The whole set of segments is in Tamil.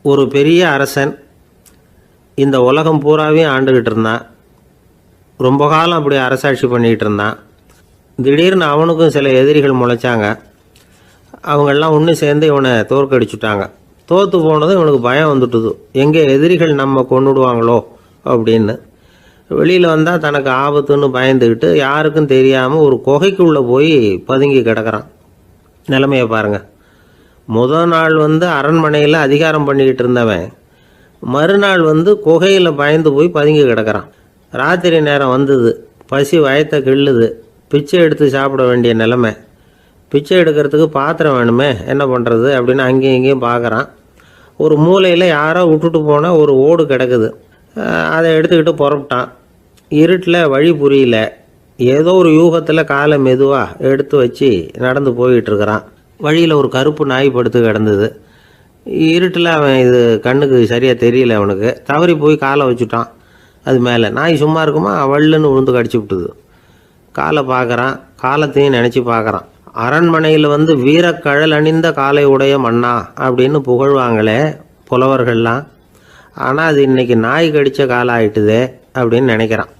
ஒரு பெரிய அரசன் இந்த உலகம் பூராவையும் ஆண்டுகிட்டு இருந்தான். ரொம்ப காலம் அப்படி அரசாட்சி பண்ணிகிட்டு இருந்தான். திடீர்னு அவனுக்கும் சில எதிரிகள் முளைச்சாங்க. அவங்கெல்லாம் ஒன்று சேர்ந்து இவனை தோற்கடிச்சுட்டாங்க. தோற்று போனதும் இவனுக்கு பயம் வந்துட்டுது, எங்கே எதிரிகள் நம்ம கொண்டுடுவாங்களோ அப்படின்னு. வெளியில் வந்தால் தனக்கு ஆபத்துன்னு பயந்துக்கிட்டு யாருக்கும் தெரியாமல் ஒரு குகைக்குள்ளே போய் பதுங்கி கிடக்கிறான். நிலைமையை பாருங்கள். முதல் நாள் அரண்மனையில் அதிகாரம் பண்ணிக்கிட்டு இருந்தவன் மறுநாள் குகையில் பயந்து போய் பதுங்கி கிடக்கிறான். ராத்திரி நேரம் வந்தது, பசி வயத்தை கிள்ளுது, பிச்சை எடுத்து சாப்பிட வேண்டிய நிலைமை. பிச்சை எடுக்கிறதுக்கு பாத்திரம் வேணுமே, என்ன பண்ணுறது அப்படின்னு அங்கேயும் இங்கேயும் பார்க்குறான். ஒரு மூலையில் யாரோ விட்டுட்டு போன ஒரு ஓடு கிடக்குது. அதை எடுத்துக்கிட்டு புறப்பட்டான். இருட்டில் வழி புரியல. ஏதோ ஒரு யூகத்தில் காலை மெதுவாக எடுத்து வச்சு நடந்து போயிட்டுருக்கிறான். வழியில் ஒரு கருப்பு நாய் படுத்து கிடந்தது. இருட்டில் அவன் இது கண்ணுக்கு சரியாக தெரியல. அவனுக்கு தவறி போய் காலை வச்சுட்டான். அது மேலே நாய் சும்மா இருக்குமா, வள்ளுன்னு விழுந்து கடிச்சு விட்டுது. காலை பார்க்குறான், காலத்தையும் நினச்சி பார்க்குறான். அரண்மனையில் வீரக்கழல் அணிந்த காலை உடைய மன்னா அப்படின்னு புகழ்வாங்களே புலவர்கள்லாம். ஆனால் அது இன்றைக்கி நாய் கடித்த காலம் ஆகிட்டுதே அப்படின்னு நினைக்கிறான்.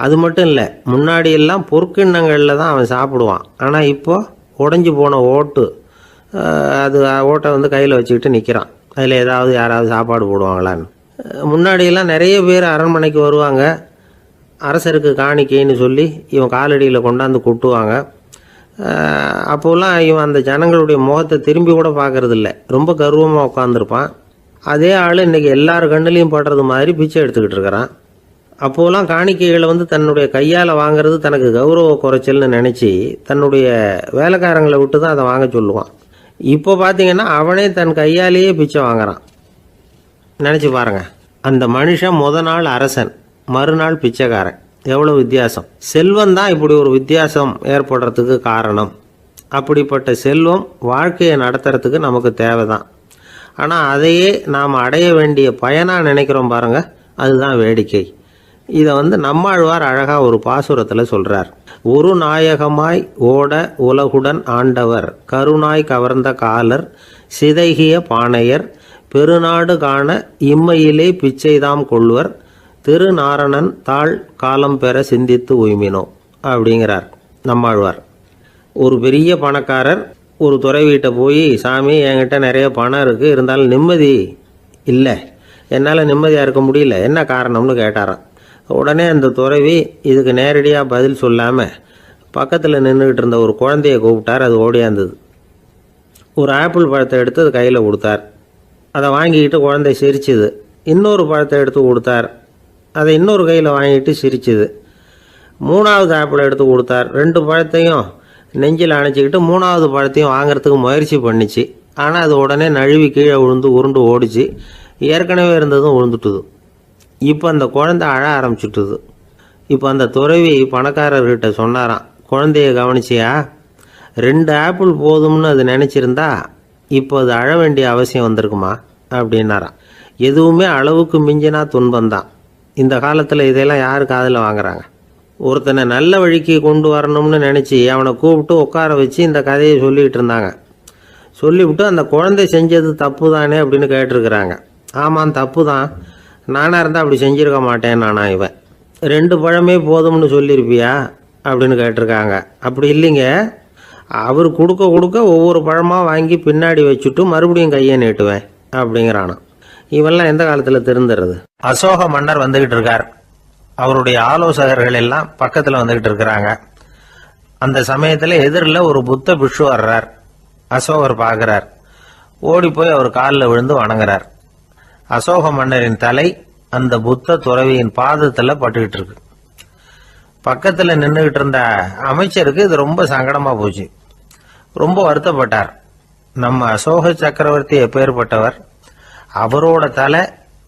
அது மட்டும் இல்லை, முன்னாடியெல்லாம் பொற்கிண்ணங்களில் தான் அவன் சாப்பிடுவான். ஆனால் இப்போது உடஞ்சி போன ஓட்டு, அது ஓட்டை கையில் வச்சுக்கிட்டு நிற்கிறான். அதில் யாராவது சாப்பாடு போடுவாங்களான்னு. முன்னாடியெல்லாம் நிறைய பேர் அரண்மனைக்கு வருவாங்க. அரசருக்கு காணிக்கைன்னு சொல்லி இவன் காலடியில் கொண்டாந்து கொட்டுவாங்க. அப்போல்லாம் இவன் அந்த ஜனங்களுடைய முகத்தை திரும்பி கூட பார்க்கறதில்ல. ரொம்ப கர்வமாக உட்காந்துருப்பான். அதே ஆள் இன்றைக்கி எல்லார் கண்ணுலேயும் படுறது மாதிரி பிச்சை எடுத்துக்கிட்டு இருக்கிறான். அப்போலாம் காணிக்கைகளை தன்னுடைய கையால் வாங்கிறது தனக்கு கௌரவ குறைச்சல்னு நினச்சி தன்னுடைய வேலைக்காரங்களை விட்டு தான் அதை வாங்க சொல்லுவான். இப்போ பார்த்தீங்கன்னா அவனே தன் கையாலேயே பிச்சை வாங்குறான். நினச்சி பாருங்கள், அந்த மனுஷன் நாள் அரசன், மறுநாள் பிச்சைக்காரன். எவ்வளோ வித்தியாசம்! செல்வம் தான் இப்படி ஒரு வித்தியாசம் ஏற்படுறதுக்கு காரணம். அப்படிப்பட்ட செல்வம் வாழ்க்கையை நடத்துறதுக்கு நமக்கு தேவை தான். ஆனால் அதையே நாம் அடைய வேண்டிய பயனாக நினைக்கிறோம் பாருங்கள், அதுதான் வேடிக்கை. இதை நம்மாழ்வார் அழகாக ஒரு பாசுரத்தில் சொல்கிறார். ஒரு நாயகமாய் ஓட உலகுடன் ஆண்டவர், கருணாய் கவர்ந்த காலர், சிதைகிய பானையர், பெருநாடு காண இம்மையிலே பிச்சைதாம் கொள்வர், திருநாரணன் தாழ் காலம் பெற சிந்தித்து உய்மினோ அப்படிங்கிறார் நம்மாழ்வார். ஒரு பெரிய பணக்காரர் ஒரு துறவிகிட்ட போய், சாமி என்கிட்ட நிறைய பணம் இருக்குது, இருந்தாலும் நிம்மதி இல்லை, என்னால் நிம்மதியாக இருக்க முடியல, என்ன காரணம்னு கேட்டாராம். உடனே அந்த துறவி இதுக்கு நேரடியாக பதில் சொல்லாமல் பக்கத்தில் நின்றுக்கிட்டு இருந்த ஒரு குழந்தைய கூப்பிட்டார். அது ஓடியாந்தது. ஒரு ஆப்பிள் பழத்தை எடுத்து அது கையில் கொடுத்தார். அதை வாங்கிக்கிட்டு குழந்தை சிரிச்சுது. இன்னொரு பழத்தை எடுத்து கொடுத்தார். அதை இன்னொரு கையில் வாங்கிட்டு சிரிச்சுது. மூணாவது ஆப்பிளை எடுத்து கொடுத்தார். 2 பழத்தையும் நெஞ்சில் அணைச்சிக்கிட்டு 3ஆவது பழத்தையும் வாங்கிறதுக்கு முயற்சி பண்ணிச்சு. ஆனால் அது உடனே நழுவி கீழே விழுந்து உருண்டு ஓடிச்சு. ஏற்கனவே இருந்ததும் விழுந்துட்டுது. இப்போ அந்த குழந்தை அழ ஆரம்பிச்சுட்டுது. இப்போ அந்த துறவி பணக்காரர்கிட்ட சொன்னாராம், குழந்தைய கவனிச்சியா, 2 ஆப்பிள் போதும்னு அது நினச்சிருந்தா இப்போ அது அழ வேண்டிய அவசியம் வந்திருக்குமா அப்படின்னாராம். எதுவுமே அளவுக்கு மிஞ்சினா துன்பந்தான். இந்த காலத்தில் இதெல்லாம் யார் காதில் வாங்குறாங்க? ஒருத்தனை நல்ல வழிக்கு கொண்டு வரணும்னு நினச்சி அவனை கூப்பிட்டு உட்கார வச்சு இந்த கதையை சொல்லிகிட்டு இருந்தாங்க. சொல்லிவிட்டு அந்த குழந்தை செஞ்சது தப்பு தானே அப்படின்னு கேட்டிருக்கிறாங்க. ஆமாம், தப்பு தான், நானாக இருந்தால் அப்படி செஞ்சுருக்க மாட்டேன் நானா இவன். 2 பழமே போதும்னு சொல்லியிருப்பியா அப்படின்னு கேட்டிருக்காங்க. அப்படி இல்லைங்க, அவர் கொடுக்க கொடுக்க ஒவ்வொரு பழமாக வாங்கி பின்னாடி வச்சுட்டு மறுபடியும் கையை நீட்டுவேன் அப்படிங்கிறானா. இவெல்லாம் எந்த காலத்தில் திருந்துறது? அசோக மன்னர் வந்துக்கிட்டு இருக்கார். அவருடைய ஆலோசகர்கள் எல்லாம் பக்கத்தில் வந்துக்கிட்டு இருக்கிறாங்க. அந்த சமயத்தில் எதிரில் ஒரு புத்த பிக்ஷு வர்றார். அசோகர் பார்க்குறார். ஓடி போய் அவர் காலில் விழுந்து வணங்குறார். அசோக மன்னரின் தலை அந்த புத்த துறவியின் பாதத்தில் பட்டுக்கிட்டு இருக்கு. பக்கத்தில் நின்றுக்கிட்டு இருந்த அமைச்சருக்கு இது ரொம்ப சங்கடமாக போச்சு. ரொம்ப வருத்தப்பட்டார். நம்ம அசோக சக்கரவர்த்தி எப்பேற்பட்டவர், அவரோட தலை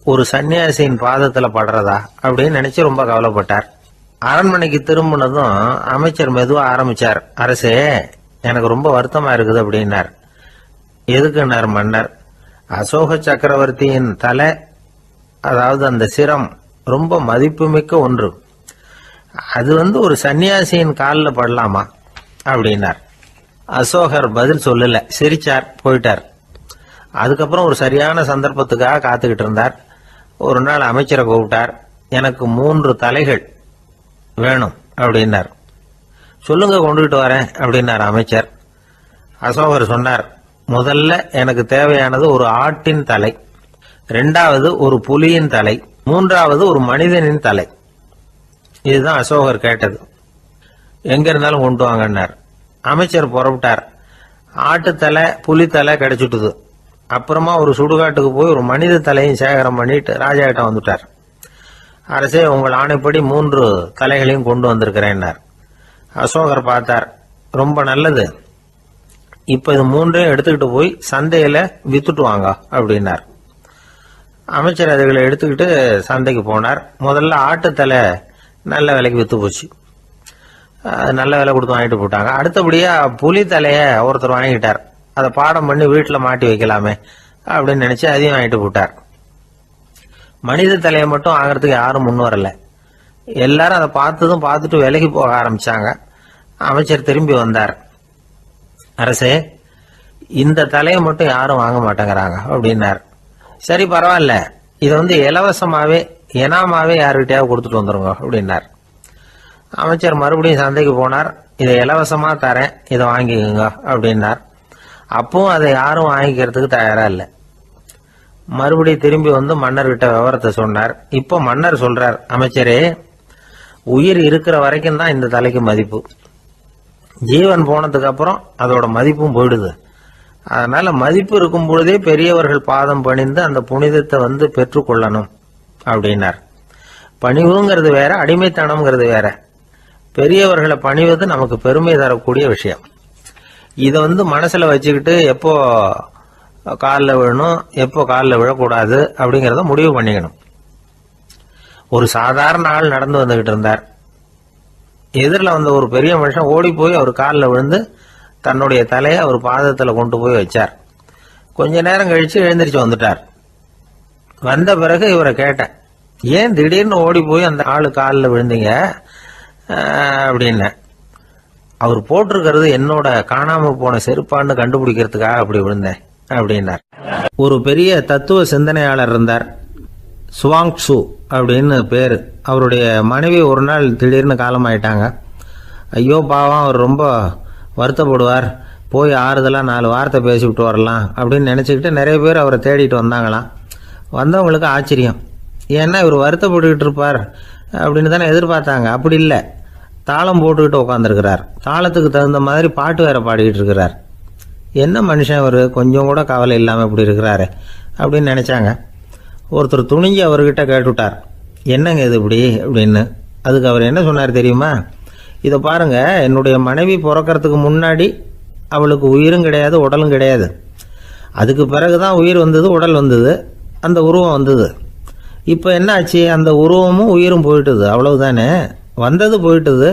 ஒரு சன்னியாசியின் பாதத்தில் படுறதா அப்படின்னு நினச்சி ரொம்ப கவலைப்பட்டார். அரண்மனைக்கு திரும்பினதும் அமைச்சர் மெதுவாக ஆரம்பித்தார். அரசே, எனக்கு ரொம்ப வருத்தமாக இருக்குது அப்படின்னார். எதுக்குன்னார் மன்னர். அசோக சக்கரவர்த்தியின் தலை, அதாவது அந்த சிரம், ரொம்ப மதிப்புமிக்க ஒன்று. அது ஒரு சன்னியாசியின் காலில் படலாமா அப்படின்னார். அசோகர் பதில் சொல்லல, சிரிச்சார், போயிட்டார். அதுக்கப்புறம் ஒரு சரியான சந்தர்ப்பத்துக்காக காத்துக்கிட்டு இருந்தார். ஒரு நாள் அமைச்சரை கூப்பிட்டார். எனக்கு 3 தலைகள் வேணும் அப்படின்னார். சொல்லுங்க, கொண்டுகிட்டு வரேன் அப்படின்னார் அமைச்சர். அசோகர் சொன்னார், முதல்ல எனக்கு தேவையானது ஒரு ஆட்டின் தலை, 2வது ஒரு புலியின் தலை, 3வது ஒரு மனிதனின் தலை. இதுதான் அசோகர் கேட்டது. எங்க இருந்தாலும் கொண்டு வாங்கன்னார். அமைச்சர் புறப்பட்டார். ஆட்டுத்தலை புலித்தலை கிடைச்சிட்டுது. அப்புறமா ஒரு சுடுகாட்டுக்கு போய் ஒரு மனித தலையும் சேகரம் பண்ணிட்டு ராஜா கிட்ட வந்துட்டார். அரசே, உங்கள் ஆணைப்படி 3 தலைகளையும் கொண்டு வந்திருக்கிறேன்னார். அசோகர் பார்த்தார். ரொம்ப நல்லது, இப்ப இது 3ஐயும் எடுத்துக்கிட்டு போய் சந்தையில வித்துட்டு வாங்க அப்படின்னார். அமைச்சர் அதுகளை எடுத்துக்கிட்டு சந்தைக்கு போனார். முதல்ல ஆட்டுத்தலை நல்ல விலைக்கு வித்து போச்சு. நல்ல விலை கொடுத்து வாங்கிட்டு போட்டாங்க. அடுத்தபடியா புலி தலைய ஒருத்தர் வாங்கிட்டார். அதை பாடம் பண்ணி வீட்டில் மாட்டி வைக்கலாமே அப்படின்னு நினைச்சு அதையும் வாங்கிட்டு போட்டார். மனித தலையை மட்டும் வாங்கறதுக்கு யாரும் முன் வரல. எல்லாரும் அதை பார்த்துட்டு விலைக்கு போக ஆரம்பிச்சாங்க. அமைச்சர் திரும்பி வந்தார். அரசே, இந்த தலையை மட்டும் யாரும் வாங்க மாட்டேங்கிறாங்க அப்படின்னார். சரி, பரவாயில்ல, இதை இலவசமாவே எனாமாவே யாருக்கிட்டையாவது கொடுத்துட்டு வந்துருங்க அப்படின்னார். அமைச்சர் மறுபடியும் சந்தைக்கு போனார். இதை இலவசமா தரேன், இதை வாங்கிக்கோங்க அப்படின்னார். அப்பவும் அதை யாரும் வாங்கிக்கிறதுக்கு தயாரா இல்லை. மறுபடியும் திரும்பி வந்து மன்னர்கிட்ட விவரத்தை சொன்னார். இப்போ மன்னர் சொல்றார், அமைச்சரே, உயிர் இருக்கிற வரைக்கும் தான் இந்த தலைக்கு மதிப்பு. ஜீவன் போனதுக்கு அப்புறம் அதோட மதிப்பும் போயிடுது. அதனால மதிப்பு இருக்கும் பொழுதே பெரியவர்கள் பாதம் பணிந்து அந்த புனிதத்தை பெற்றுக்கொள்ளணும் அப்படின்னார். பணிவுங்கிறது வேற, அடிமைத்தனம்ங்கிறது வேற. பெரியவர்களை பணிவது நமக்கு பெருமை தரக்கூடிய விஷயம். இதை மனசுல வச்சுக்கிட்டு எப்போ காலில் விழணும், எப்போ காலில் விழக்கூடாது அப்படிங்கிறத முடிவு பண்ணிக்கணும். ஒரு சாதாரண ஆள் நடந்து வந்துகிட்டு இருந்தார். எதிரில் வந்த ஒரு பெரிய மனுஷன் ஓடி போய் அவர் காலில் விழுந்து தன்னுடைய தலையை அவர் பாதத்தில் கொண்டு போய் வச்சார். கொஞ்ச நேரம் கழிச்சு எழுந்திரிச்சு வந்துட்டார். வந்த பிறகு இவரை கேட்டேன், ஏன் திடீர்னு ஓடி போய் அந்த ஆளு காலில் விழுந்தீங்க அப்படின்னு. அவர் போட்டிருக்கிறது என்னோட காணாம போன செருப்பான்னு கண்டுபிடிக்கிறதுக்காக அப்படி விழுந்தேன் அப்படின்னார். ஒரு பெரிய தத்துவ சிந்தனையாளர் இருந்தார், சுவாங்சு அப்படின்னு பேரு. அவருடைய மனைவி ஒரு நாள் திடீர்னு காலமாயிட்டாங்க. ஐயோ பாவம், அவர் ரொம்ப வருத்தப்படுவார், போய் ஆறுதலாக 4 வார்த்தை பேசிவிட்டு வரலாம் அப்படின்னு நினச்சிக்கிட்டு நிறைய பேர் அவரை தேடிட்டு வந்தாங்களாம். வந்தவங்களுக்கு ஆச்சரியம், ஏன்னா இவர் வருத்தப்பட்டுக்கிட்டு இருப்பார் அப்படின்னு தானே எதிர்பார்த்தாங்க. அப்படி இல்லை, தாளம் போட்டுக்கிட்டு உட்காந்துருக்கிறார். தாளத்துக்கு தகுந்த மாதிரி பாட்டு வேற பாடிக்கிட்டு இருக்கிறார். என்ன மனுஷன் அவர், கொஞ்சம் கூட கவலை இல்லாமல் இப்படி இருக்கிறாரு அப்படின்னு நினச்சாங்க. ஒருத்தர் துணிஞ்சு அவர்கிட்ட கேட்டுவிட்டார், என்னங்க இது இப்படி அப்படின்னு. அதுக்கு அவர் என்ன சொன்னார் தெரியுமா? இதை பாருங்க, என்னுடைய மனைவி பிறக்கிறதுக்கு முன்னாடி அவளுக்கு உயிரும் கிடையாது, உடலும் கிடையாது. அதுக்கு பிறகுதான் உயிர் வந்தது, உடல் வந்தது, அந்த உருவம் வந்தது. இப்போ என்ன ஆச்சு? அந்த உருவமும் உயிரும் போயிட்டுது, அவ்வளவுதானே. வந்தது போயிட்டுது.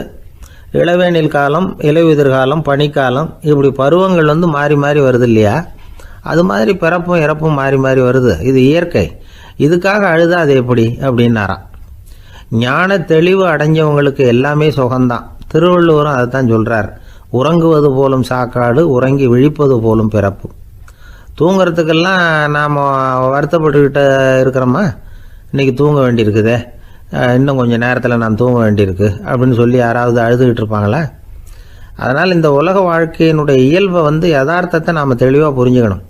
இளவேனில் காலம், இலையுதிர் காலம், பனிக்காலம், இப்படி பருவங்கள் மாறி மாறி வருது இல்லையா? அது மாதிரி பிறப்பும் இறப்பும் மாறி மாறி வருது. இது இயற்கை. இதுக்காக அழுதா அது எப்படி அப்படின்னாராம். ஞான தெளிவு அடைஞ்சவங்களுக்கு எல்லாமே சுகம்தான். திருவள்ளுவரும் அதைத்தான் சொல்றார், உறங்குவது போலும் சாக்காடு, உறங்கி விழிப்பது போலும் பிறப்பு. தூங்குறதுக்கெல்லாம் நாம் வருத்தப்பட்டுக்கிட்ட இருக்கிறோமா? இன்னைக்கு தூங்க வேண்டியிருக்குதே, இன்னும் கொஞ்சம் நேரத்தில் நான் தூங்க வேண்டியிருக்கு அப்படின்னு சொல்லி யாராவது அழுதுகிட்டு இருப்பாங்களா? அதனால் இந்த உலக வாழ்க்கையினுடைய இயல்பை யதார்த்தத்தை நாம் தெளிவாக புரிஞ்சுக்கணும்.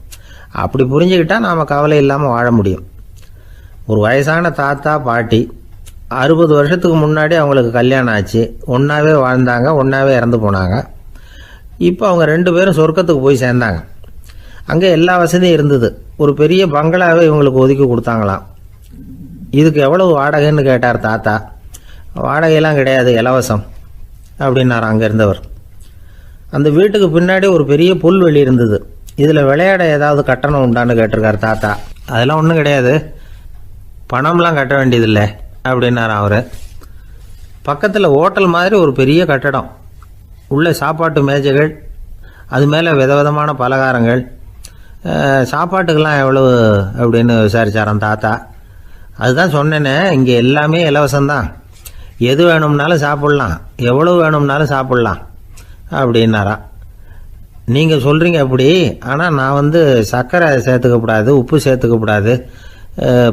அப்படி புரிஞ்சுக்கிட்டா நாம் கவலை இல்லாமல் வாழ முடியும். ஒரு வயசான தாத்தா பாட்டி 60 வருஷத்துக்கு முன்னாடி அவங்களுக்கு கல்யாணம் ஆச்சு. ஒன்றாவே வாழ்ந்தாங்க, ஒன்றாவே இறந்து போனாங்க. இப்போ அவங்க 2 பேரும் சொர்க்கத்துக்கு போய் சேர்ந்தாங்க. அங்கே எல்லா வசதியும் இருந்தது. ஒரு பெரிய பங்களாவே இவங்களுக்கு ஒதுக்கி கொடுத்தாங்களாம். இதுக்கு எவ்வளவு வாடகைன்னு கேட்டார் தாத்தா. வாடகையெல்லாம் கிடையாது, இலவசம் அப்படின்னார் அங்கே இருந்தவர். அந்த வீட்டுக்கு பின்னாடி ஒரு பெரிய புல்வெளி இருந்தது. இதில் விளையாட ஏதாவது கட்டணம் உண்டான்னு கேட்டிருக்கார் தாத்தா. அதெல்லாம் ஒன்றும் கிடையாது, பணம்லாம் கட்ட வேண்டியதில்லை அப்படின்னார் அவர். பக்கத்தில் ஹோட்டல் மாதிரி ஒரு பெரிய கட்டடம், உள்ள சாப்பாட்டு மேஜைகள், அது மேலே விதவிதமான பலகாரங்கள். சாப்பாட்டுக்கெல்லாம் எவ்வளவு அப்படின்னு விசாரிச்சாராம் தாத்தா. அதுதான் சொன்னேனே, இங்கே எல்லாமே இலவசம்தான், எது வேணும்னாலும் சாப்பிட்லாம், எவ்வளவு வேணும்னாலும் சாப்பிட்லாம் அப்படின்னாரா. நீங்கள் சொல்கிறீங்க அப்படி, ஆனால் நான் சர்க்கரை சேர்த்துக்கக்கூடாது, உப்பு சேர்த்துக்கக்கூடாது,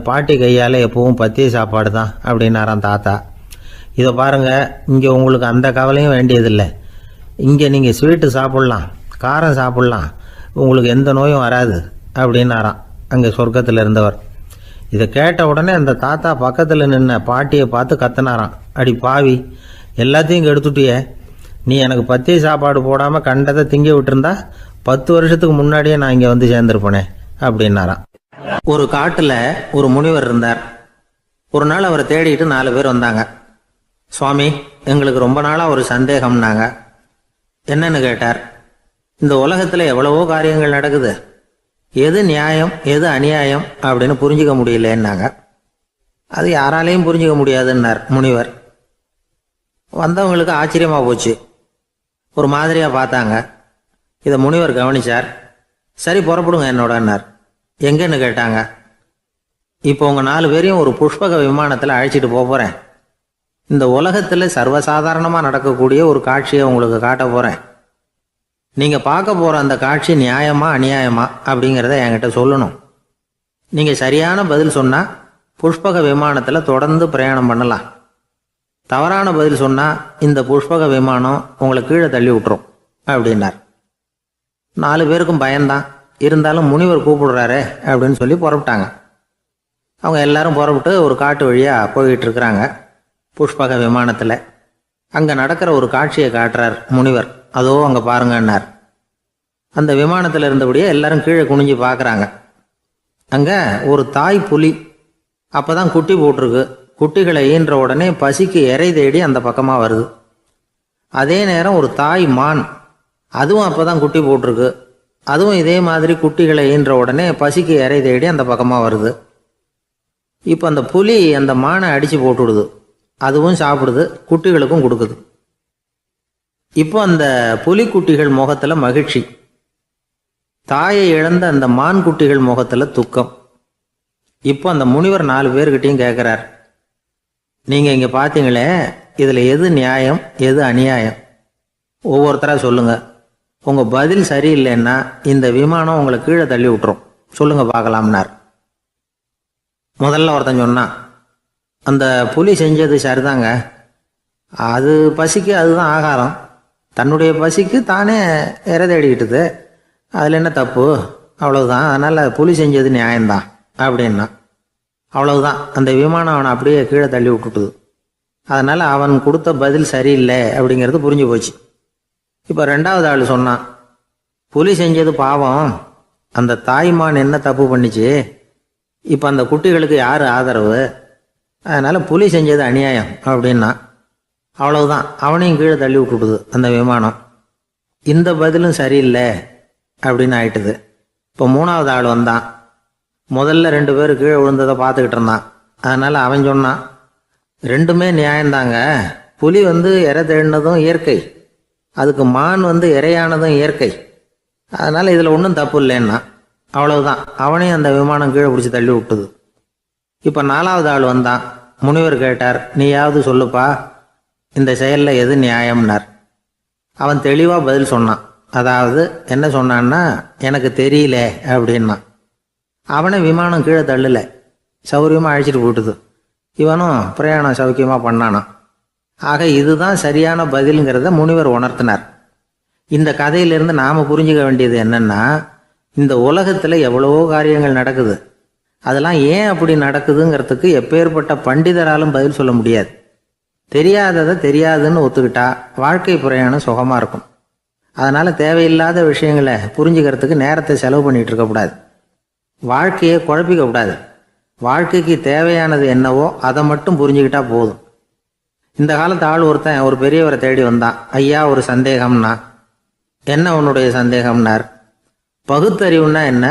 பாட்டி கையால் எப்பவும் பத்திய சாப்பாடு தான் அப்படின்னாராம் தாத்தா. இதை பாருங்கள், இங்கே உங்களுக்கு அந்த கவலையும் வேண்டியதில்லை. இங்கே நீங்கள் ஸ்வீட்டு சாப்பிட்லாம், காரம் சாப்பிட்லாம், உங்களுக்கு எந்த நோயும் வராது அப்படின்னாராம் அங்கே சொர்க்கத்தில் இருந்தவர். இதை கேட்ட உடனே அந்த தாத்தா பக்கத்தில் நின்ன பாட்டியை பார்த்து கத்தினாராம், அடி பாவி, எல்லாத்தையும் கெடுத்துட்டியே, நீ எனக்கு பத்திய சாப்பாடு போடாமல் கண்டதை திங்க விட்டுருந்தா 10 வருஷத்துக்கு முன்னாடியே நான் இங்கே சேர்ந்துருப்பேனே அப்படின்னாராம். ஒரு காட்டில் ஒரு முனிவர் இருந்தார். ஒரு நாள் அவரை தேடிட்டு 4 பேர் வந்தாங்க. சுவாமி, எங்களுக்கு ரொம்ப நாளாக ஒரு சந்தேகம்னாங்க. என்னன்னு கேட்டார். இந்த உலகத்தில் எவ்வளவோ காரியங்கள் நடக்குது, எது நியாயம் எது அநியாயம் அப்படின்னு புரிஞ்சிக்க முடியலன்னாங்க. அது யாராலையும் புரிஞ்சிக்க முடியாதுன்னார் முனிவர். வந்தவங்களுக்கு ஆச்சரியமாக போச்சு, ஒரு மாதிரியாக பார்த்தாங்க. இதை முனிவர் கவனிச்சார். சரி புறப்படுங்க என்னோடன்னார். எங்கன்னு கேட்டாங்க. இப்போ உங்கள் 4 பேரையும் ஒரு புஷ்பக விமானத்தில் அழைச்சிட்டு போகிறேன். இந்த உலகத்தில் சர்வசாதாரணமாக நடக்கக்கூடிய ஒரு காட்சியை உங்களுக்கு காட்ட போகிறேன். நீங்கள் பார்க்க போகிற அந்த காட்சி நியாயமா அநியாயமா அப்படிங்கிறத என்கிட்ட சொல்லணும். நீங்கள் சரியான பதில் சொன்னால் புஷ்பக விமானத்தில் தொடர்ந்து பிரயாணம் பண்ணலாம். தவறான பதில் சொன்னால் இந்த புஷ்பக விமானம் உங்களை கீழே தள்ளி விட்டுரும் அப்படின்னார். 4 பேருக்கும் பயந்தான். இருந்தாலும் முனிவர் கூப்பிடுறாரு அப்படின்னு சொல்லி புறப்பட்டாங்க. அவங்க எல்லாரும் புறப்பட்டு ஒரு காட்டு வழியாக போய்கிட்டு இருக்கிறாங்க புஷ்பக விமானத்தில். அங்கே நடக்கிற ஒரு காட்சியை காட்டுறார் முனிவர். அதோ அங்கே பாருங்கன்னார். அந்த விமானத்தில் இருந்தபடியே எல்லாரும் கீழே குனிஞ்சு பார்க்குறாங்க. அங்கே ஒரு தாய் புலி அப்போ தான் குட்டி போட்டிருக்கு. குட்டிகளை ஈன்ற உடனே பசிக்கு இறை தேடி அந்த பக்கமாக வருது. அதே நேரம் ஒரு தாய் மான், அதுவும் அப்போ தான் குட்டி போட்டிருக்கு. அதுவும் இதே மாதிரி குட்டிகளை ஈன்ற உடனே பசிக்கு இறை தேடி அந்த பக்கமாக வருது. இப்போ அந்த புலி அந்த மானை அடித்து போட்டுவிடுது. அதுவும் சாப்பிடுது, குட்டிகளுக்கும் கொடுக்குது. இப்போ அந்த புலிக்குட்டிகள் முகத்தில் மகிழ்ச்சி, தாயை இழந்த அந்த மான் குட்டிகள் முகத்தில் துக்கம். இப்போ அந்த முனிவர் 4 பேர்கிட்டையும் கேட்குறார், நீங்கள் இங்கே பார்த்தீங்களே, இதில் எது நியாயம் எது அநியாயம் ஒவ்வொருத்தராக சொல்லுங்கள். உங்கள் பதில் சரியில்லைன்னா இந்த விமானம் உங்களை கீழே தள்ளி விட்டுரும், சொல்லுங்கள் பார்க்கலாம்னார். முதல்ல ஒருத்தன் சொன்னான், அந்த புலி செஞ்சது சரிதாங்க, அது பசிக்கு அதுதான் ஆகாரம், தன்னுடைய பசிக்கு தானே இறை தேடிக்கிட்டுது, அதில் என்ன தப்பு, அவ்வளவுதான், அதனால் புலி செஞ்சது நியாயம்தான் அப்படின்னா. அவ்வளவுதான், அந்த விமானம் அவனை அப்படியே கீழே தள்ளி விட்டுட்டுது. அதனால் அவன் கொடுத்த பதில் சரியில்லை அப்படிங்கிறது புரிஞ்சு போச்சு. இப்போ 2வது ஆள் சொன்னான், புலி செஞ்சது பாவம், அந்த தாய்மான் என்ன தப்பு பண்ணிச்சு, இப்போ அந்த குட்டிகளுக்கு யார் ஆதரவு, அதனால் புலி செஞ்சது அநியாயம் அப்படின்னா. அவ்வளவுதான், அவனையும் கீழே தள்ளி விட்டுடுது அந்த விமானம். இந்த பதிலும் சரியில்லை அப்படின்னு ஆயிட்டுது. இப்போ 3வது ஆள் வந்தான். முதல்ல 2 பேர் கீழே விழுந்ததை பார்த்துக்கிட்டு இருந்தான். அதனால் அவன் சொன்னான், ரெண்டுமே நியாயம்தாங்க, புலி இறை தேடினதும் இயற்கை, அதுக்கு மான் இறையானதும் இயற்கை, அதனால் இதில் ஒன்றும் தப்பு இல்லைன்னா. அவ்வளவுதான், அவனையும் அந்த விமானம் கீழே பிடிச்சி தள்ளி விட்டுது. இப்போ 4வது ஆள் வந்தான். முனிவர் கேட்டார், நீயாவது சொல்லுப்பா, இந்த செயலில் எது நியாயம்னார். அவன் தெளிவாக பதில் சொன்னான். அதாவது என்ன சொன்னான்னா, எனக்கு தெரியல அப்படின்னா. அவனை விமானம் கீழே தள்ளலை, சௌரியமாக அழைச்சிட்டு போட்டுது. இவனும் பிரயாணம் சௌக்கியமாக பண்ணானான். ஆக இதுதான் சரியான பதிலுங்கிறத முனிவர் உணர்த்தினார். இந்த கதையிலிருந்து நாம் புரிஞ்சுக்க வேண்டியது என்னன்னா, இந்த உலகத்தில் எவ்வளவோ காரியங்கள் நடக்குது, அதெல்லாம் ஏன் அப்படி நடக்குதுங்கிறதுக்கு எப்பேற்பட்ட பண்டிதராலும் பதில் சொல்ல முடியாது. தெரியாததை தெரியாதுன்னு ஒத்துக்கிட்டா வாழ்க்கை பிரயாணம் சுகமாக இருக்கும். அதனால் தேவையில்லாத விஷயங்களை புரிஞ்சுக்கிறதுக்கு நேரத்தை செலவு பண்ணிகிட்டு இருக்கக்கூடாது. வாழ்க்கையை குழப்பிக்க கூடாது. வாழ்க்கைக்கு தேவையானது என்னவோ அதை மட்டும் புரிஞ்சுக்கிட்டா போதும். இந்த காலத்து ஆள் ஒருத்தன் ஒரு பெரியவரை தேடி வந்தான். ஐயா, ஒரு சந்தேகம்னா. என்ன உன்னுடைய சந்தேகம்னார். பகுத்தறிவுன்னா என்ன,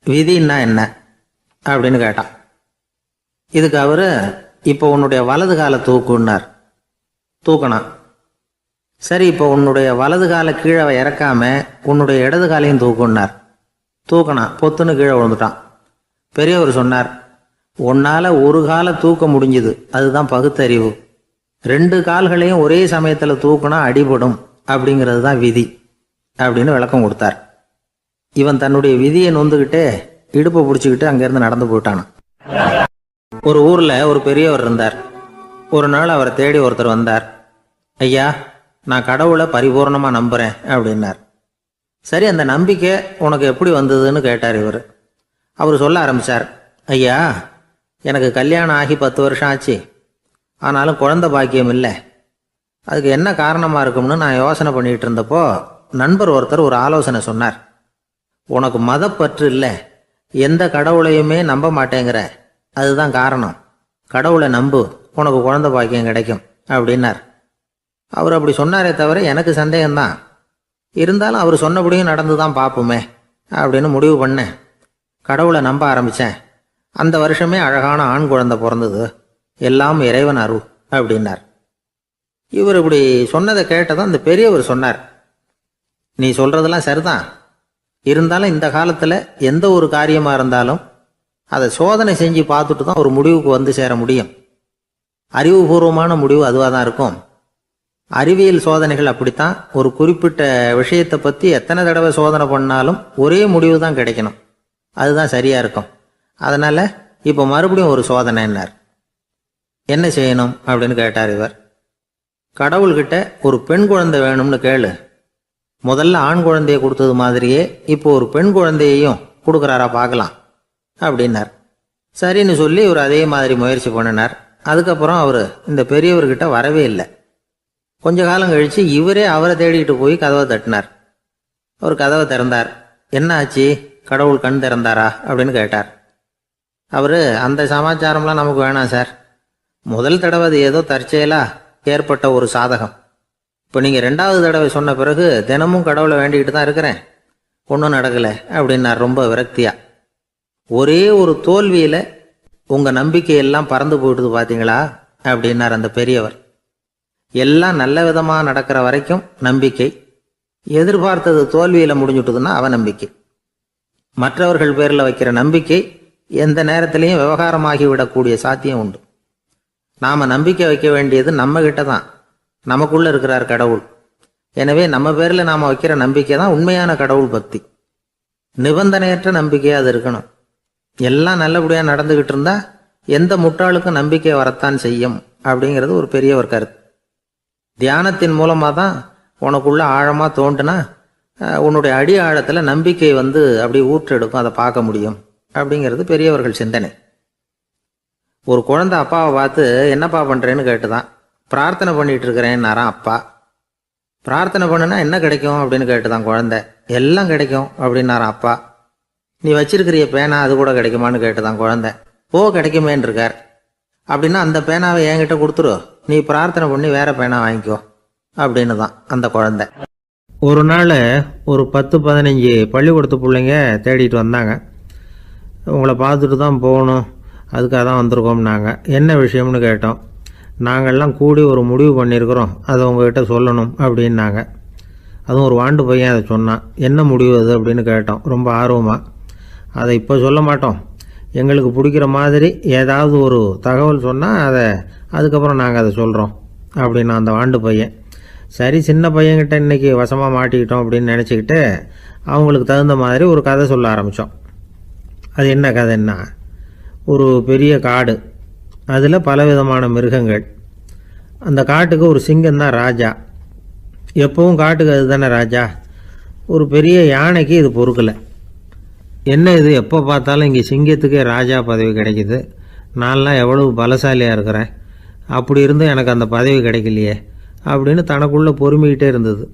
விதின்னா என்ன அப்படின்னு கேட்டான். இதுக்கு அவர், இப்போ உன்னுடைய வலது காலை தூக்குன்னார். தூக்கினான். சரி, இப்போ உன்னுடைய வலது காலை கீழே இறக்காம உன்னுடைய இடது காலையும் தூக்குன்னார். தூக்கினான். பொத்துன்னு கீழே விழுந்துட்டான். பெரியவர் சொன்னார், உன்னால் ஒரு காலை தூக்க முடிஞ்சுது, அதுதான் பகுத்தறிவு. 2 கால்களையும் ஒரே சமயத்தில் தூக்குனா அடிபடும் அப்படிங்கிறது தான் விதி. அப்படின்னு விளக்கம் கொடுத்தார். இவன் தன்னுடைய விதியை நொந்துக்கிட்டே இடுப்பை பிடிச்சிக்கிட்டு அங்கேருந்து நடந்து போயிட்டானான். ஒரு ஊரில் ஒரு பெரியவர் இருந்தார். ஒரு நாள் அவரை தேடி ஒருத்தர் வந்தார். ஐயா, நான் கடவுளை பரிபூர்ணமாக நம்புகிறேன் அப்படின்னார். சரி, அந்த நம்பிக்கை உனக்கு எப்படி வந்ததுன்னு கேட்டார் இவர். அவர் சொல்ல ஆரம்பித்தார். ஐயா, எனக்கு கல்யாணம் ஆகி 10 வருஷம் ஆச்சு. ஆனாலும் குழந்தை பாக்கியம் இல்லை. அதுக்கு என்ன காரணமாக இருக்கும்னு நான் யோசனை பண்ணிகிட்டு இருந்தப்போ நண்பர் ஒருத்தர் ஒரு ஆலோசனை சொன்னார். உனக்கு மதப்பற்று இல்லை, எந்த கடவுளையுமே நம்ப மாட்டேங்கிற, அதுதான் காரணம். கடவுளை நம்பு, உனக்கு குழந்தை பாக்கியம் கிடைக்கும் அப்படின்னார். அவர் அப்படி சொன்னாரே தவிர எனக்கு சந்தேகம்தான். இருந்தாலும் அவர் சொன்னபடியும் நடந்து தான் பார்ப்போமே அப்படின்னு முடிவு பண்ணேன். கடவுளை நம்ப ஆரம்பித்தேன். அந்த வருஷமே அழகான ஆண் குழந்தை பிறந்தது. எல்லாம் இறைவன் அருள் அப்படின்னார். இவர் இப்படி சொன்னதை கேட்டதும் அந்த பெரியவர் சொன்னார். நீ சொல்கிறதெல்லாம் சரிதான். இருந்தாலும் இந்த காலத்தில் எந்த ஒரு காரியமாக இருந்தாலும் அதை சோதனை செஞ்சு பார்த்துட்டு தான் ஒரு முடிவுக்கு வந்து சேர முடியும். அறிவுபூர்வமான முடிவு அதுவாக தான் இருக்கும். அறிவியல் சோதனைகள் அப்படித்தான். ஒரு குறிப்பிட்ட விஷயத்தை பற்றி எத்தனை தடவை சோதனை பண்ணாலும் ஒரே முடிவு தான் கிடைக்கணும். அதுதான் சரியாக இருக்கும். அதனால் இப்போ மறுபடியும் ஒரு சோதனைன்னார். என்ன செய்யணும் அப்படின்னு கேட்டார் இவர். கடவுள்கிட்ட ஒரு பெண் குழந்தை வேணும்னு கேளு. முதல்ல ஆண் குழந்தையை கொடுத்தது மாதிரியே இப்போ ஒரு பெண் குழந்தையையும் கொடுக்குறாரா பார்க்கலாம் அப்படின்னார். சரின்னு சொல்லி இவர் அதே மாதிரி முயற்சி பண்ணினார். அதுக்கப்புறம் அவர் இந்த பெரியவர்கிட்ட வரவே இல்லை. கொஞ்ச காலம் கழித்து இவரே அவரை தேடிக்கிட்டு போய் கதவை தட்டினார். அவர் கதவை திறந்தார். என்ன ஆச்சு, கடவுள் கண் திறந்தாரா அப்படின்னு கேட்டார். அவர், அந்த சமாச்சாரம்லாம் நமக்கு வேணாம் சார். முதல் தடவை அது ஏதோ தற்செயலாக ஏற்பட்ட ஒரு சாதகம். இப்போ நீங்கள் 2வது தடவை சொன்ன பிறகு தினமும் கடவுளை வேண்டிக்கிட்டு தான் இருக்கிறேன், ஒன்றும் நடக்கலை அப்படின்னார் ரொம்ப விரக்தியாக. ஒரே ஒரு தோல்வியில் உங்கள் நம்பிக்கையெல்லாம் பறந்து போயிடுது பார்த்தீங்களா அப்படின்னார் அந்த பெரியவர். எல்லாம் நல்ல விதமாக நடக்கிற வரைக்கும் நம்பிக்கை, எதிர்பார்த்தது தோல்வியில் முடிஞ்சுட்டுதுன்னா அவநம்பிக்கை. மற்றவர்கள் பேரில் வைக்கிற நம்பிக்கை எந்த நேரத்திலையும் விவகாரமாகி விடக்கூடிய சாத்தியம் உண்டு. நாம் நம்பிக்கை வைக்க வேண்டியது நம்ம கிட்ட தான். நமக்குள்ளே இருக்கிறார் கடவுள். எனவே நம்ம பேரில் நாம் வைக்கிற நம்பிக்கை தான் உண்மையான கடவுள் பக்தி. நிபந்தனையற்ற நம்பிக்கையாக அது இருக்கணும். எல்லாம் நல்லபடியாக நடந்துக்கிட்டு இருந்தால் எந்த முட்டாளுக்கும் நம்பிக்கை வரத்தான் செய்யும் அப்படிங்கிறது ஒரு பெரிய ஒரு கருத்து. தியானத்தின் மூலமாக தான் உனக்குள்ள ஆழமாக தோண்டுனா உன்னுடைய அடி ஆழத்தில் நம்பிக்கை வந்து அப்படியே ஊற்றெடுக்கும், அதை பார்க்க முடியும் அப்படிங்கிறது பெரியவர்கள் சிந்தனை. ஒரு குழந்தை அப்பாவை பார்த்து என்னப்பா பண்ணுறேன்னு கேட்டுதான். பிரார்த்தனை பண்ணிகிட்டு இருக்கிறேன்னாராம் அப்பா. பிரார்த்தனை பண்ணுனா என்ன கிடைக்கும் அப்படின்னு கேட்டுதான் குழந்தை. எல்லாம் கிடைக்கும் அப்படின்னாராம் அப்பா. நீ வச்சிருக்கிறிய பேனா அது கூட கிடைக்குமான்னு கேட்டுதான் குழந்தை. கிடைக்குமேன்னு இருக்கார். அப்படின்னா அந்த பேனாவை என்கிட்ட கொடுத்துரு, நீ பிரார்த்தனை பண்ணி வேற பேனா வாங்கிக்கோ அப்படின்னு தான் அந்த குழந்தை. ஒரு நாள் ஒரு 10-15 பள்ளிக்கூடத்து பிள்ளைங்க தேடிட்டு வந்தாங்க. உங்களை பார்த்துட்டு தான் போகணும், அதுக்காக தான் வந்திருக்கோம்னாங்க. என்ன விஷயம்னு கேட்டோம். நாங்கள்லாம் கூடி ஒரு முடிவு பண்ணியிருக்கிறோம், அதை உங்ககிட்ட சொல்லணும் அப்படின்னாங்க. அதுவும் ஒரு வாண்டு பையன் அதை சொன்னான். என்ன முடிவு அது அப்படின்னு கேட்டோம் ரொம்ப ஆர்வமாக. அதை இப்போ சொல்ல மாட்டோம், எங்களுக்கு பிடிக்கிற மாதிரி ஏதாவது ஒரு தகவல் சொன்னால் அதுக்கப்புறம் நாங்கள் அதை சொல்கிறோம் அப்படின்னா அந்த வாண்டு பையன். சரி, சின்ன பையன்கிட்ட இன்றைக்கி வசமாக மாட்டிக்கிட்டோம் அப்படின்னு நினச்சிக்கிட்டு அவங்களுக்கு தகுந்த மாதிரி ஒரு கதை சொல்ல ஆரம்பித்தோம். அது என்ன கதைன்னா, ஒரு பெரிய காடு, அதில் பலவிதமான மிருகங்கள். அந்த காட்டுக்கு ஒரு சிங்கம் தான் ராஜா. எப்பவும் காட்டுக்கு அது தானே ராஜா. ஒரு பெரிய யானைக்கு இது பொறுக்கலை. என்ன இது, எப்போ பார்த்தாலும் இங்கே சிங்கத்துக்கே ராஜா பதவி கிடைக்கிது, நான்லாம் எவ்வளவு பலசாலியாக இருக்கிறேன், அப்படி இருந்தும் எனக்கு அந்த பதவி கிடைக்கலையே அப்படின்னு தனக்குள்ளே பொறுமிக்கிட்டே இருந்தது.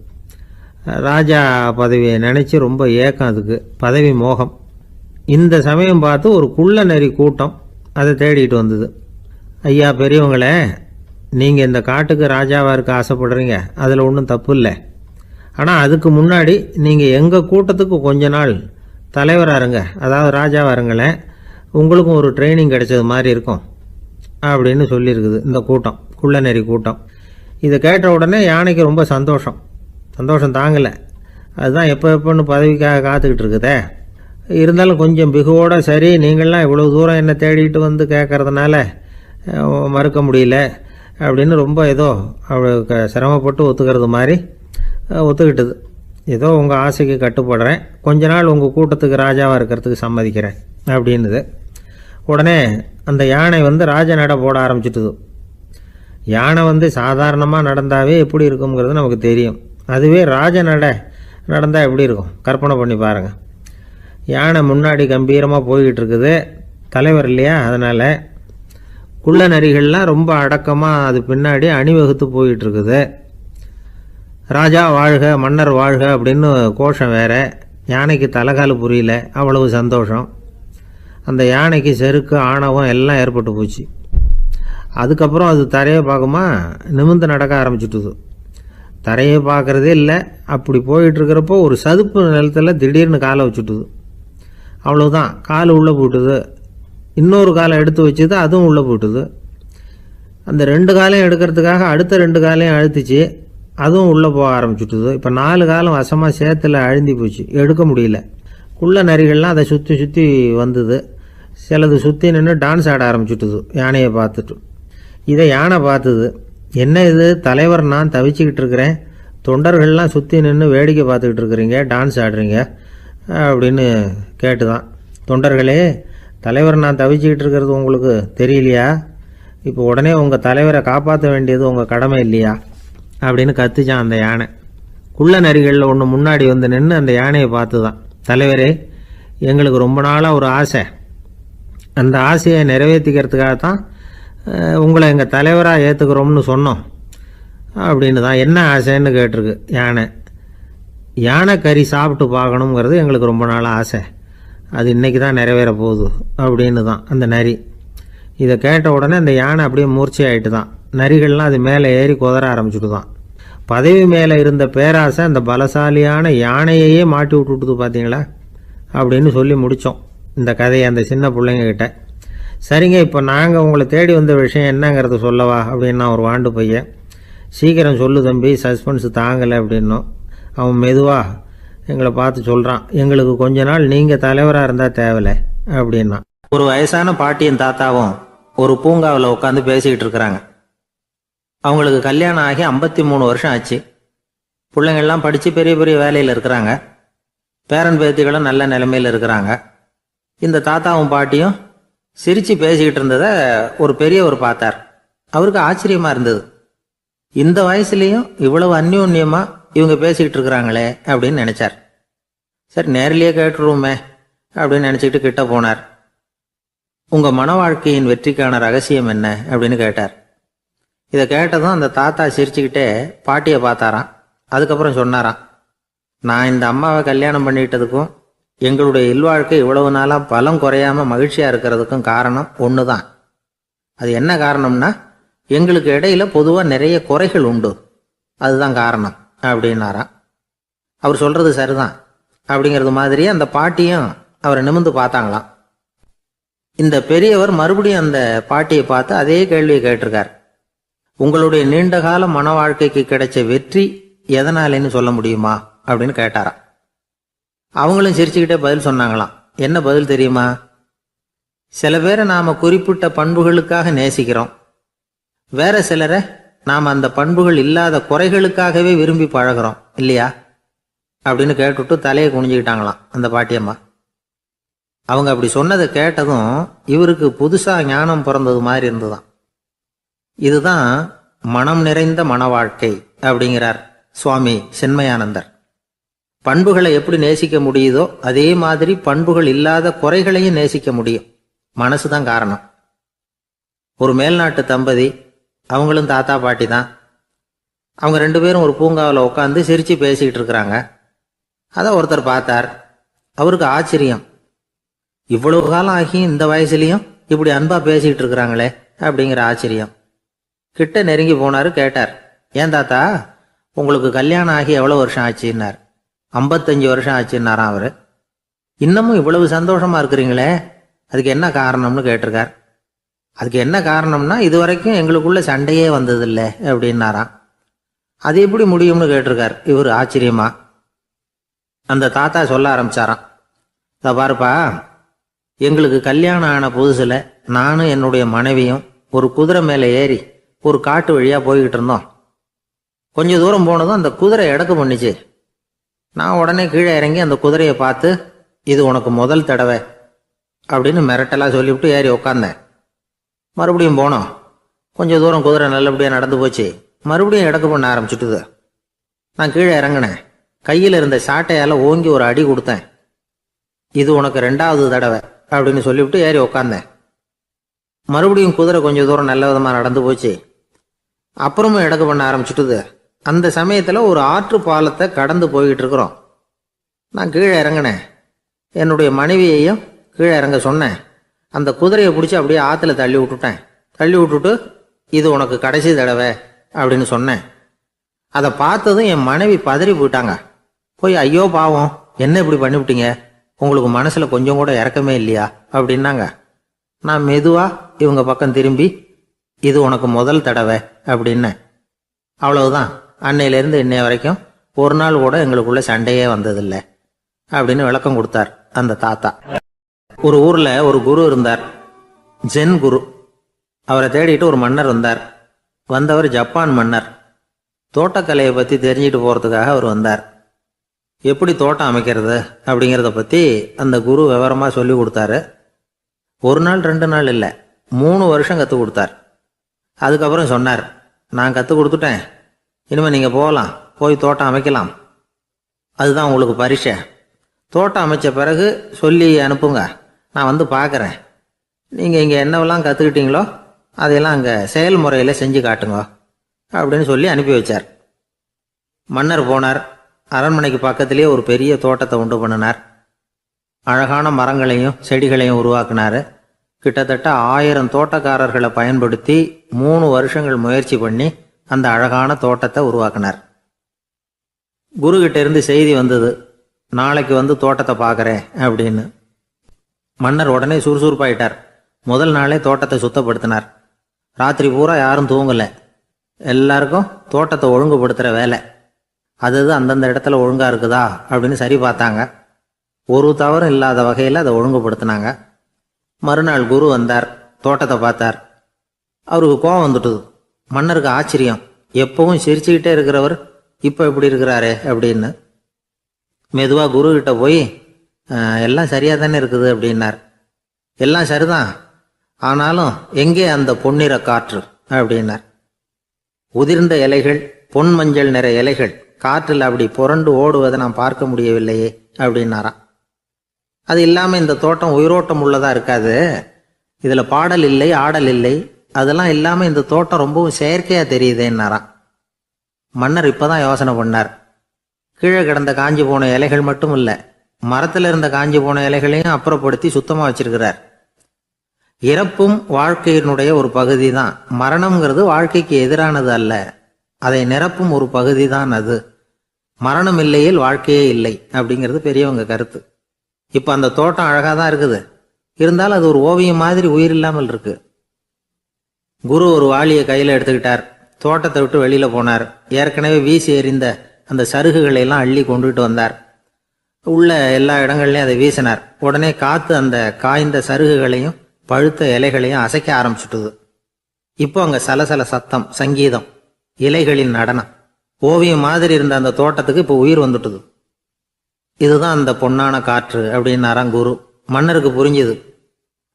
ராஜா பதவியை நினச்சி ரொம்ப ஏக்கம், அதுக்கு பதவி மோகம். இந்த சமயம் பார்த்து ஒரு குள்ள நெறி கூட்டம் அதை தேடிட்டு வந்தது. ஐயா பெரியவங்களே, நீங்கள் இந்த காட்டுக்கு ராஜாவாக இருக்க ஆசைப்படுறீங்க, அதில் ஒன்றும் தப்பு இல்லை. ஆனால் அதுக்கு முன்னாடி நீங்கள் எங்கள் கூட்டத்துக்கு கொஞ்ச நாள் தலைவராக இருங்க, அதாவது ராஜாவாக இருங்களேன், உங்களுக்கும் ஒரு ட்ரைனிங் கிடைச்சது மாதிரி இருக்கும் அப்படின்னு சொல்லியிருக்குது இந்த கூட்டம், குள்ளநெறி கூட்டம். இதை கேட்ட உடனே யானைக்கு ரொம்ப சந்தோஷம் தாங்கலை. அதுதான் எப்போன்னு பதவிக்காக காத்துக்கிட்டு இருக்குதே. இருந்தாலும் கொஞ்சம் பிகுவோட, சரி நீங்கள்லாம் இவ்வளோ தூரம் என்னை தேடிட்டு வந்து கேட்கறதுனால மறுக்க முடியல அப்படின்னு ரொம்ப ஏதோ சிரமப்பட்டு ஒத்துக்கிறது மாதிரி ஒத்துக்கிட்டது. ஏதோ உங்கள் ஆசைக்கு கட்டுப்படுறேன், கொஞ்ச நாள் உங்கள் கூட்டத்துக்கு ராஜாவாக இருக்கிறதுக்கு சம்மதிக்கிறேன் அப்படின்னுது. உடனே அந்த யானை ராஜ நட போட ஆரம்பிச்சிட்டுது. யானை சாதாரணமாக நடந்தாவே எப்படி இருக்குங்கிறது நமக்கு தெரியும். அதுவே ராஜ நடை நடந்தால் எப்படி இருக்கும் கற்பனை பண்ணி பாருங்கள். யானை முன்னாடி கம்பீரமாக போய்கிட்டு இருக்குது, தலைவர் இல்லையா, அதனால் குள்ள நரிகள்லாம் ரொம்ப அடக்கமாக அது பின்னாடி அணிவகுத்து போயிட்டு இருக்குது. ராஜா வாழ்க, மன்னர் வாழ்க அப்படின்னு கோஷம் வேற. யானைக்கு தலைகால் புரியல, அவ்வளவு சந்தோஷம். அந்த யானைக்கு செருக்கு, ஆணவம் எல்லாம் ஏற்பட்டு போச்சு. அதுக்கப்புறம் அது தரையை பார்க்குமா, நிமிர்ந்து நடக்க ஆரம்பிச்சுட்டுது. தரையை பார்க்குறதே இல்லை. அப்படி போயிட்டுருக்கிறப்போ ஒரு சதுப்பு நிலத்தில் திடீர்னு காலை வச்சுட்டுது. அவ்வளோதான், கால் உள்ளே போட்டுது. இன்னொரு காலை எடுத்து வச்சுது, அதுவும் உள்ளே போட்டுது. அந்த 2 காலையும் எடுக்கிறதுக்காக அடுத்த 2 காலையும் அழுத்திச்சு, அதுவும் உள்ளே போக ஆரம்பிச்சுட்டுது. இப்போ 4 காலம் வசமாக சேத்துல அழுந்தி போச்சு, எடுக்க முடியல. குள்ள நரிகள்லாம் அதை சுற்றி சுற்றி வந்தது. சிலது சுற்றி நின்று டான்ஸ் ஆட ஆரம்பிச்சுட்டுது யானையை பார்த்துட்டு. இதை யானை பார்த்தது. என்ன இது தலைவர், நான் தவிச்சிக்கிட்டு இருக்கிறேன், தொண்டர்கள்லாம் சுற்றி நின்று வேடிக்கை பார்த்துக்கிட்டு இருக்கிறீங்க, டான்ஸ் ஆடுறீங்க அப்படின்னு கேட்டுதான். தொண்டர்களே, தலைவர் நான் தவிச்சிக்கிட்டு இருக்கிறது உங்களுக்கு தெரியலையா? இப்போ உடனே உங்கள் தலைவரை காப்பாற்ற வேண்டியது உங்கள் கடமை இல்லையா அப்படின்னு கத்துச்சான் அந்த யானை. குள்ள நரிகளில் ஒன்று முன்னாடி நின்று அந்த யானையை பார்த்து தான், தலைவரே, எங்களுக்கு ரொம்ப நாளாக ஒரு ஆசை, அந்த ஆசையை நிறைவேற்றிக்கிறதுக்காகத்தான் உங்களை எங்கள் தலைவராக ஏற்றுக்கிறோம்னு சொன்னோம் அப்படின்னு தான். என்ன ஆசைன்னு கேட்டிருக்கு யானை. யானை கறி சாப்பிட்டு பார்க்கணுங்கிறது எங்களுக்கு ரொம்ப நாள் ஆசை, அது இன்றைக்கி தான் நிறைவேற போகுது அப்படின்னு தான் அந்த நரி. இதை கேட்ட உடனே அந்த யானை அப்படியே மூர்ச்சி ஆகிட்டு தான். நரிகள்லாம் அது மேலே ஏறி குதற ஆரம்பிச்சுட்டு தான். பதவி மேலே இருந்த பேராசை அந்த பலசாலியான யானையையே மாட்டி விட்டுட்டுது பார்த்தீங்களா அப்படின்னு சொல்லி முடித்தோம் இந்த கதையை அந்த சின்ன பிள்ளைங்கக்கிட்ட. சரிங்க, இப்போ நாங்கள் உங்களை தேடி வந்த விஷயம் என்னங்கிறத சொல்லவா அப்படின்னா ஒரு வாண்டு பையன். சீக்கிரம் சொல்லு தம்பி, சஸ்பென்ஸ் தாங்கலை அப்படின்னோம். அவன் மெதுவாக எங்களை பார்த்து சொல்கிறான், எங்களுக்கு கொஞ்ச நாள் நீங்கள் தலைவராக இருந்தால் தேவலை அப்படின்னா. ஒரு வயசான பாட்டியும் தாத்தாவும் ஒரு பூங்காவில் உட்காந்து பேசிக்கிட்டு இருக்கிறாங்க. அவங்களுக்கு கல்யாணம் ஆகி 53 வருஷம் ஆச்சு. பிள்ளைங்கள்லாம் படித்து பெரிய பெரிய வேலையில் இருக்கிறாங்க. பேரன் பேத்திகளும் நல்ல நிலைமையில் இருக்கிறாங்க. இந்த தாத்தாவும் பாட்டியும் சிரித்து பேசிக்கிட்டு இருந்ததை ஒரு பெரியவர் பார்த்தார். அவருக்கு ஆச்சரியமாக இருந்தது. இந்த வயசுலேயும் இவ்வளவு அந்யோன்யமாக இவங்க பேசிக்கிட்டு இருக்கிறாங்களே அப்படின்னு நினச்சார். சரி, நேரிலேயே கேட்டுருவோமே அப்படின்னு நினச்சிக்கிட்டு கிட்ட போனார். உங்கள் மன வாழ்க்கையின் வெற்றிக்கான ரகசியம் என்ன அப்படின்னு கேட்டார். இதை கேட்டதும் அந்த தாத்தா சிரிச்சுக்கிட்டே பாட்டியை பார்த்தாராம். அதுக்கப்புறம் சொன்னாராம், நான் இந்த அம்மாவை கல்யாணம் பண்ணிக்கிட்டதுக்கும் எங்களுடைய இல்வாழ்க்கை இவ்வளவு நாளாக பலம் குறையாமல் மகிழ்ச்சியாக இருக்கிறதுக்கும் காரணம் ஒன்று தான். அது என்ன காரணம்னா, எங்களுக்கு இடையில பொதுவாக நிறைய குறைகள் உண்டு, அதுதான் காரணம் அப்படின்னாராம். அவர் சொல்கிறது சரிதான் அப்படிங்கிறது மாதிரியே அந்த பாட்டியும் அவரை நிமிர்ந்து பார்த்தாங்களாம். இந்த பெரியவர் மறுபடியும் அந்த பாட்டியை பார்த்து அதே கேள்வியை கேட்டிருக்கார். உங்களுடைய நீண்டகால மன வாழ்க்கைக்கு கிடைச்ச வெற்றி எதனாலேன்னு சொல்ல முடியுமா அப்படின்னு கேட்டாராம். அவங்களும் சிரிச்சுக்கிட்டே பதில் சொன்னாங்களாம். என்ன பதில் தெரியுமா? சில பேரை நாம் குறிப்பிட்ட பண்புகளுக்காக நேசிக்கிறோம், வேற சிலரை நாம் அந்த பண்புகள் இல்லாத குறைகளுக்காகவே விரும்பி பழகிறோம் இல்லையா அப்படின்னு கேட்டுவிட்டு தலையை குனிஞ்சுக்கிட்டாங்களாம் அந்த பாட்டியம்மா. அவங்க அப்படி சொன்னதை கேட்டதும் இவருக்கு புதுசாக ஞானம் பிறந்தது மாதிரி இருந்துதான். இதுதான் மனம் நிறைந்த மன வாழ்க்கை அப்படிங்கிறார் சுவாமி சின்மயானந்தர். பண்புகளை எப்படி நேசிக்க முடியுதோ அதே மாதிரி பண்புகள் இல்லாத குறைகளையும் நேசிக்க முடியும். மனசு தான் காரணம். ஒரு மேல்நாட்டு தம்பதி, அவங்களும் தாத்தா பாட்டி தான். அவங்க 2 பேரும் ஒரு பூங்காவில் உட்காந்து சிரித்து பேசிக்கிட்டு இருக்கிறாங்க. அதை ஒருத்தர் பார்த்தார். அவருக்கு ஆச்சரியம், இவ்வளவு காலம் ஆகி இந்த வயசுலேயும் இப்படி அன்பாக பேசிக்கிட்டு இருக்கிறாங்களே அப்படிங்கிற ஆச்சரியம். கிட்ட நெருங்கி போனார். கேட்டார், ஏன் தாத்தா, உங்களுக்கு கல்யாணம் ஆகி எவ்வளோ வருஷம் ஆச்சுன்னார். 55 வருஷம் ஆச்சுன்னாராம் அவர். இன்னமும் இவ்வளவு சந்தோஷமாக இருக்கிறீங்களே, அதுக்கு என்ன காரணம்னு கேட்டிருக்கார். அதுக்கு என்ன காரணம்னா, இது வரைக்கும் எங்களுக்குள்ள சண்டையே வந்ததில்லை அப்படின்னாராம். அது எப்படி முடியும்னு கேட்டிருக்கார் இவர் ஆச்சரியமா. அந்த தாத்தா சொல்ல ஆரம்பிச்சாராம், இதை பாருப்பா, எங்களுக்கு கல்யாணம் ஆன புதுசில் நானும் என்னுடைய மனைவியும் ஒரு குதிரை மேலே ஏறி ஒரு காட்டு வழியாக போய்கிட்டு இருந்தோம். கொஞ்சம் தூரம் போனதும் அந்த குதிரை எடக்கு பண்ணிச்சு. நான் உடனே கீழே இறங்கி அந்த குதிரையை பார்த்து, இது உனக்கு முதல் தடவை அப்படின்னு மிரட்டலாக சொல்லிவிட்டு ஏறி உக்காந்தேன். மறுபடியும் போனோம். கொஞ்சம் தூரம் குதிரை நல்லபடியாக நடந்து போச்சு. மறுபடியும் இடக்கு பண்ண ஆரம்பிச்சுட்டுது. நான் கீழே இறங்கினேன். கையில் இருந்த சாட்டையால் ஓங்கி ஒரு அடி கொடுத்தேன். இது உனக்கு 2வது தடவை அப்படின்னு சொல்லிவிட்டு ஏறி உக்காந்தேன். மறுபடியும் குதிரை கொஞ்சம் தூரம் நல்ல விதமாக நடந்து போச்சு. அப்புறமும் இடக்கு பண்ண ஆரம்பிச்சுட்டுது. அந்த சமயத்தில் ஒரு ஆற்று பாலத்தை கடந்து போய்கிட்டு இருக்கிறோம். நான் கீழே இறங்கினேன். என்னுடைய மனைவியையும் கீழே இறங்க சொன்னேன். அந்த குதிரையை பிடிச்சி அப்படியே ஆற்றுல தள்ளி விட்டுட்டேன். தள்ளி விட்டுட்டு, இது உனக்கு கடைசி தடவை அப்படின்னு சொன்னேன். அதை பார்த்ததும் என் மனைவி பதறி போயிட்டாங்க. போய், ஐயோ பாவம், என்ன இப்படி பண்ணிவிட்டீங்க, உங்களுக்கு மனசில் கொஞ்சம் கூட இறக்கமே இல்லையா அப்படின்னாங்க. நான் மெதுவாக இவங்க பக்கம் திரும்பி, இது உனக்கு முதல் தடவை அப்படின்னேன். அவ்வளவுதான். அன்னையிலேருந்து இன்னைய வரைக்கும் ஒரு நாள் கூட எங்களுக்குள்ள சண்டையே வந்ததில்லை அப்படின்னு விளக்கம் கொடுத்தார் அந்த தாத்தா. ஒரு ஊரில் ஒரு குரு இருந்தார், ஜென் குரு. அவரை தேடிட்டு ஒரு மன்னர் வந்தார். வந்தவர் ஜப்பான் மன்னர். தோட்டக்கலையை பற்றி தெரிஞ்சுட்டு போகிறதுக்காக அவர் வந்தார். எப்படி தோட்டம் அமைக்கிறது அப்படிங்கிறத பற்றி அந்த குரு விவரமாக சொல்லி கொடுத்தாரு. 1 நாள் 2 நாள் இல்லை, 3 வருஷம் கற்றுக் கொடுத்தார். அதுக்கப்புறம் சொன்னார், நான் கற்றுக் கொடுத்துட்டேன், இனிமேல் நீங்கள் போகலாம், போய் தோட்டம் அமைக்கலாம். அதுதான் உங்களுக்கு பரிசை. தோட்டம் அமைச்ச பிறகு சொல்லி அனுப்புங்க, நான் வந்து பார்க்குறேன். நீங்கள் இங்கே என்னவெல்லாம் கற்றுக்கிட்டீங்களோ அதையெல்லாம் அங்கே செயல்முறையில் செஞ்சு காட்டுங்க அப்படின்னு சொல்லி அனுப்பி வச்சார். மன்னர் போனார். அரண்மனைக்கு பக்கத்திலேயே ஒரு பெரிய தோட்டத்தை உண்டு பண்ணினார். அழகான மரங்களையும் செடிகளையும் உருவாக்கினார். கிட்டத்தட்ட 1000 தோட்டக்காரர்களை பயன்படுத்தி 3 வருஷங்கள் முயற்சி பண்ணி அந்த அழகான தோட்டத்தை உருவாக்கினார். குருகிட்ட இருந்து செய்தி வந்தது, நாளைக்கு வந்து தோட்டத்தை பார்க்குறேன் அப்படின்னு. மன்னர் உடனே சுறுசுறுப்பாயிட்டார். முதல் நாளே தோட்டத்தை சுத்தப்படுத்தினார். ராத்திரி பூரா யாரும் தூங்கலை. எல்லாருக்கும் தோட்டத்தை ஒழுங்குபடுத்துகிற வேலை. அது அந்தந்த இடத்துல ஒழுங்காக இருக்குதா அப்படின்னு சரி பார்த்தாங்க. ஒரு தவறும் இல்லாத வகையில் அதை ஒழுங்குபடுத்தினாங்க. மறுநாள் குரு வந்தார், தோட்டத்தை பார்த்தார். அவருக்கு கோபம் வந்துட்டுது. மன்னருக்கு ஆச்சரியம், எப்பவும் சிரிச்சுக்கிட்டே இருக்கிறவர் இப்போ எப்படி இருக்கிறாரே அப்படின்னு. மெதுவாக குருக்கிட்ட போய், எல்லாம் சரியாக தானே இருக்குது அப்படின்னார். எல்லாம் சரிதான், ஆனாலும் எங்கே அந்த பொன்னிற காற்று அப்படின்னார். உதிர்ந்த இலைகள், பொன் மஞ்சள் நிற இலைகள் காற்றில் அப்படி புரண்டு ஓடுவதை நான் பார்க்க முடியவில்லையே அப்படின்னாராம். அது இல்லாமல் இந்த தோட்டம் உயிரோட்டம் உள்ளதாக இருக்காது, இதில் பாடல் இல்லை, ஆடல் இல்லை, அதெல்லாம் இல்லாமல் இந்த தோட்டம் ரொம்பவும் செயற்கையாக தெரியுதேன்னாராம். மன்னர் இப்போ தான் யோசனை பண்ணார். கீழே கிடந்த காஞ்சி போன இலைகள் மட்டும் இல்லை, மரத்தில் இருந்த காஞ்சி போன இலைகளையும் அப்புறப்படுத்தி சுத்தமாக வச்சிருக்கிறார். இறப்பும் வாழ்க்கையினுடைய ஒரு பகுதி தான். மரணம்ங்கிறது வாழ்க்கைக்கு எதிரானது அல்ல, அதை நிரப்பும் ஒரு பகுதி தான் அது. மரணம் இல்லையில் வாழ்க்கையே இல்லை அப்படிங்கிறது பெரியவங்க கருத்து. இப்போ அந்த தோட்டம் அழகாக தான் இருக்குது, இருந்தாலும் அது ஒரு ஓவியம் மாதிரி உயிர் இல்லாமல் இருக்கு. குரு ஒரு வாளியை கையில் எடுத்துக்கிட்டார். தோட்டத்தை விட்டு வெளியில் போனார். ஏற்கனவே வீசி எறிந்த அந்த சருகுகளை எல்லாம் அள்ளி கொண்டுகிட்டு வந்தார். உள்ள எல்லா இடங்கள்லையும் அதை வீசினார். உடனே காற்று அந்த காய்ந்த சருகுகளையும் பழுத்த இலைகளையும் அசைக்க ஆரம்பிச்சுட்டுது. இப்போ அங்கே சலசல சத்தம், சங்கீதம், இலைகளின் நடனம். ஓவியம் மாதிரி இருந்த அந்த தோட்டத்துக்கு இப்போ உயிர் வந்துட்டுது. இதுதான் அந்த பொன்னான காற்று அப்படின்னாராம் குரு. மன்னருக்கு புரிஞ்சுது.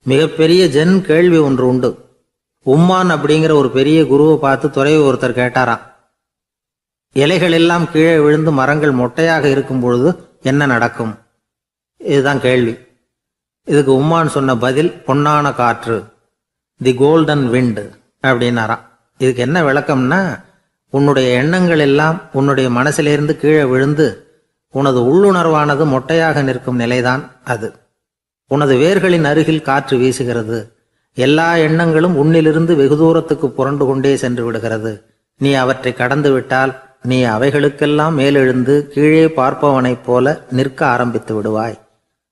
மிகப்பெரிய ஜென் கேள்வி ஒன்று உண்டு. உம்மான் அப்படிங்கிற ஒரு பெரிய குருவை பார்த்து துறவி ஒருத்தர் கேட்டாராம், இலைகள் எல்லாம் கீழே விழுந்து மரங்கள் மொட்டையாக இருக்கும் பொழுது என்ன நடக்கும்? இதுதான் கேள்வி. இதுக்கு உம்மான் சொன்ன பதில் பொன்னான காற்று, தி கோல்டன் விண்ட் அப்படின்னாராம். இதுக்கு என்ன விளக்கம்னா, உன்னுடைய எண்ணங்கள் எல்லாம் உன்னுடைய மனசிலிருந்து கீழே விழுந்து உனது உள்ளுணர்வானது மொட்டையாக நிற்கும் நிலைதான் அது. உனது வேர்களின் அருகில் காற்று வீசுகிறது. எல்லா எண்ணங்களும் உன்னிலிருந்து வெகு தூரத்துக்கு புரண்டு கொண்டே சென்று விடுகிறது. நீ அவற்றை கடந்து விட்டால் நீ அவைகளுக்கெல்லாம் மேலெழுந்து கீழே பார்ப்பவனைப் போல நிற்க ஆரம்பித்து விடுவாய்.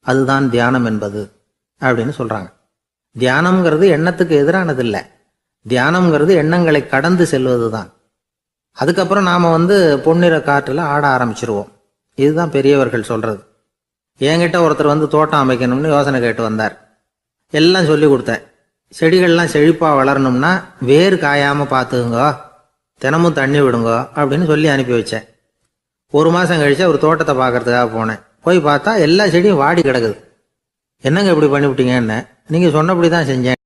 அதுதான் தியானம் என்பது அப்படின்னு சொல்றாங்க. தியானம்ங்கிறது எண்ணத்துக்கு எதிரானதில்லை. தியானம்ங்கிறது எண்ணங்களை கடந்து செல்வது தான். அதுக்கப்புறம் நாம் பொன்னிற காற்றில் ஆட ஆரம்பிச்சிருவோம். இதுதான் பெரியவர்கள் சொல்றது. என்கிட்ட ஒருத்தர் தோட்டம் அமைக்கணும்னு யோசனை கேட்டு வந்தார். எல்லாம் சொல்லி கொடுத்தேன். செடிகள்லாம் செழிப்பாக வளரணும்னா வேர் காயாமல் பார்த்துக்குங்க, தினமும் தண்ணி விடுங்க அப்படின்னு சொல்லி அனுப்பி வச்சேன். 1 மாதம் கழிச்சு அவர் தோட்டத்தை பார்க்கறதுக்காக போனேன். போய் பார்த்தா எல்லா செடியும் வாடி கிடக்குது. என்னங்க இப்படி பண்ணிவிட்டீங்கன்னு. நீங்கள் சொன்னபடி தான் செஞ்சேன்.